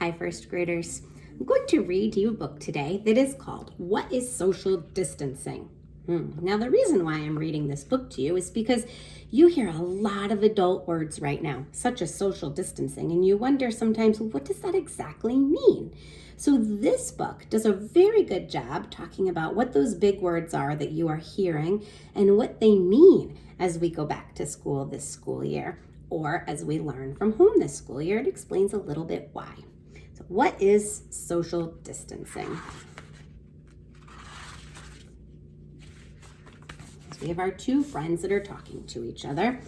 Hi, first graders. I'm going to read you a book today that is called What is Social Distancing? Now, the reason why I'm reading this book to you is because you hear a lot of adult words right now, such as social distancing, and you wonder sometimes, what does that exactly mean? So this book does a very good job talking about what those big words are that you are hearing and what they mean as we go back to school this school year, or as we learn from home this school year. It explains a little bit why. So what is social distancing? We have our two friends that are talking to each other.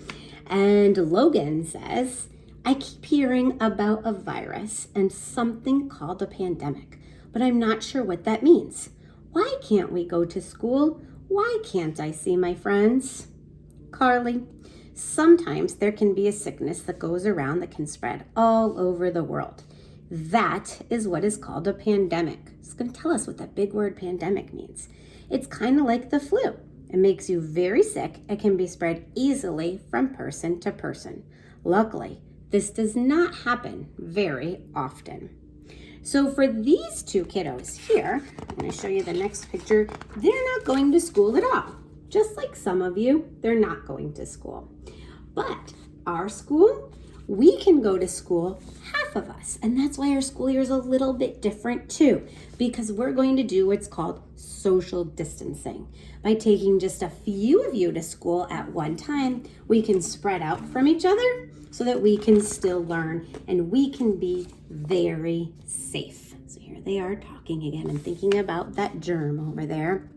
And Logan says, I keep hearing about a virus and something called a pandemic, but I'm not sure what that means. Why can't we go to school? Why can't I see my friends? Carly, sometimes there can be a sickness that goes around that can spread all over the world. That is what is called a pandemic. It's going to tell us what that big word pandemic means. It's kind of like the flu. It makes you very sick. It can be spread easily from person to person. Luckily, this does not happen very often. So for these two kiddos here, I'm going to show you the next picture. They're not going to school at all. Just like some of you, they're not going to school. But our school, we can go to school, half of us. And that's why our school year is a little bit different too, because we're going to do what's called social distancing. By taking just a few of you to school at one time, we can spread out from each other so that we can still learn and we can be very safe. So here they are talking again and thinking about that germ over there.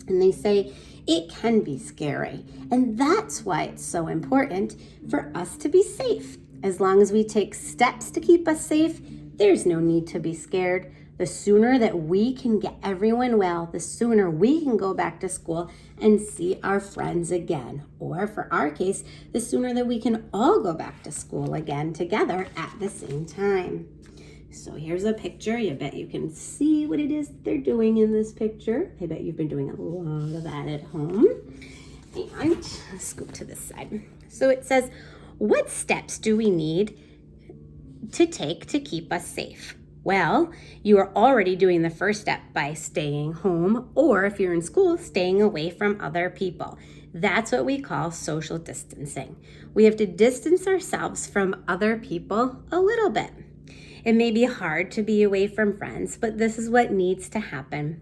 And they say, it can be scary. And that's why it's so important for us to be safe. As long as we take steps to keep us safe, there's no need to be scared. The sooner that we can get everyone well, the sooner we can go back to school and see our friends again. Or for our case, the sooner that we can all go back to school again together at the same time. So here's a picture. I bet you can see what it is they're doing in this picture. I bet you've been doing a lot of that at home. And let's go to this side. So it says, what steps do we need to take to keep us safe? Well, you are already doing the first step by staying home, or if you're in school, staying away from other people. That's what we call social distancing. We have to distance ourselves from other people a little bit. It may be hard to be away from friends, but this is what needs to happen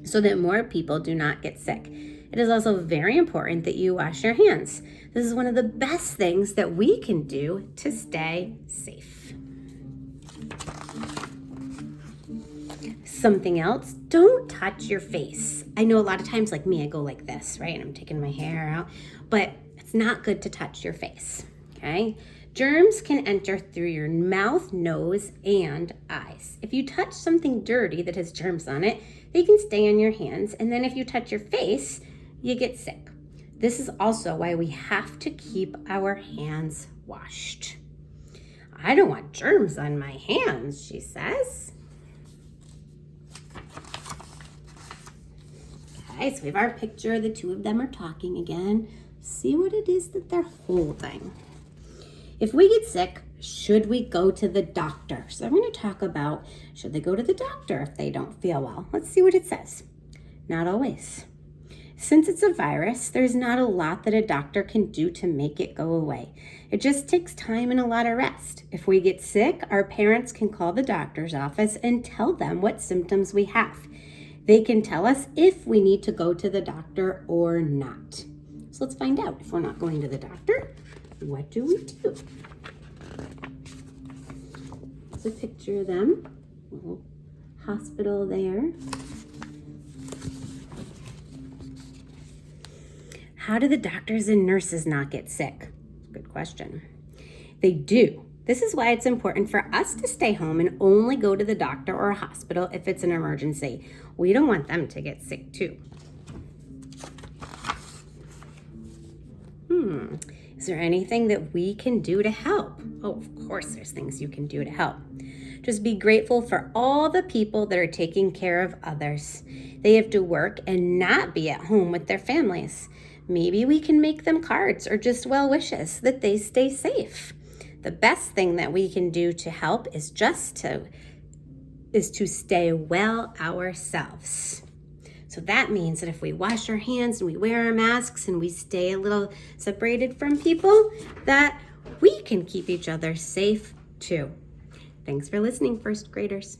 so that more people do not get sick. It is also very important that you wash your hands. This is one of the best things that we can do to stay safe. Something else, don't touch your face. I know a lot of times, like me, I go like this, right? And I'm taking my hair out, but it's not good to touch your face, okay? Germs can enter through your mouth, nose, and eyes. If you touch something dirty that has germs on it, they can stay on your hands. And then if you touch your face, you get sick. This is also why we have to keep our hands washed. I don't want germs on my hands, she says. Okay, so we have our picture. The two of them are talking again. See what it is that they're holding. If we get sick, should we go to the doctor? So I'm going to talk about, should they go to the doctor if they don't feel well? Let's see what it says. Not always. Since it's a virus, there's not a lot that a doctor can do to make it go away. It just takes time and a lot of rest. If we get sick, our parents can call the doctor's office and tell them what symptoms we have. They can tell us if we need to go to the doctor or not. So let's find out. If we're not going to the doctor, what do we do? There's a picture of them. Little hospital there. How do the doctors and nurses not get sick? Good question. They do. This is why it's important for us to stay home and only go to the doctor or a hospital if it's an emergency. We don't want them to get sick too. Is there anything that we can do to help? Oh, of course there's things you can do to help. Just be grateful for all the people that are taking care of others. They have to work and not be at home with their families. Maybe we can make them cards or just well wishes that they stay safe. The best thing that we can do to help is to stay well ourselves. So that means that if we wash our hands and we wear our masks and we stay a little separated from people, that we can keep each other safe too. Thanks for listening, first graders.